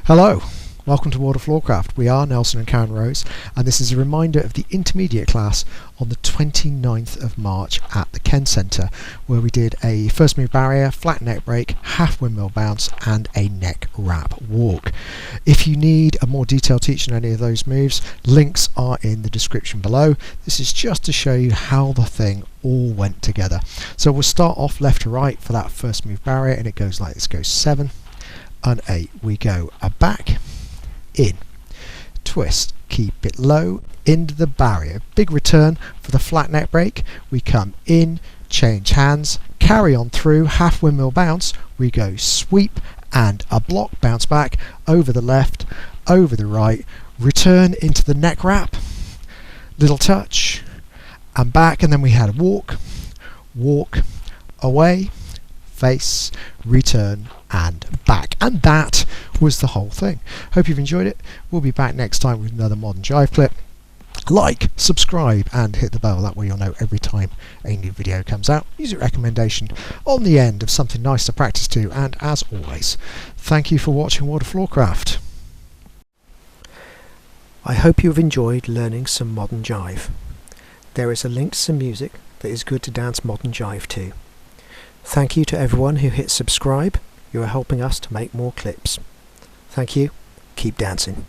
Hello, welcome to World of Floorcraft. We are Nelson and Karen Rose, and this is a reminder of the intermediate class on the 29th of March at the Kenn Centre, where we did a first move barrier, flat neck break, half windmill bounce and a neck wrap walk. If you need a more detailed teaching on any of those moves, links are in the description below. This is just to show you how the thing all went together. So we'll start off left to right for that first move barrier, and it goes like this, goes 7 and 8. We go a back, in, twist, keep it low, into the barrier, big return for the flat neck break. We come in, change hands, carry on through, half windmill bounce, we go sweep and a block, bounce back, over the left, over the right, return into the neck wrap, little touch and back, and then we had a walk, away, face, return and back, and that was the whole thing. Hope you've enjoyed it. We'll be back next time with another modern jive clip. Like, subscribe and hit the bell, that way you'll know every time a new video comes out. Music recommendation on the end of something nice to practice to, and as always, thank you for watching World of Floorcraft. I hope you've enjoyed learning some modern jive. There is a link to some music that is good to dance modern jive to. Thank you to everyone who hit subscribe. You are helping us to make more clips. Thank you. Keep dancing.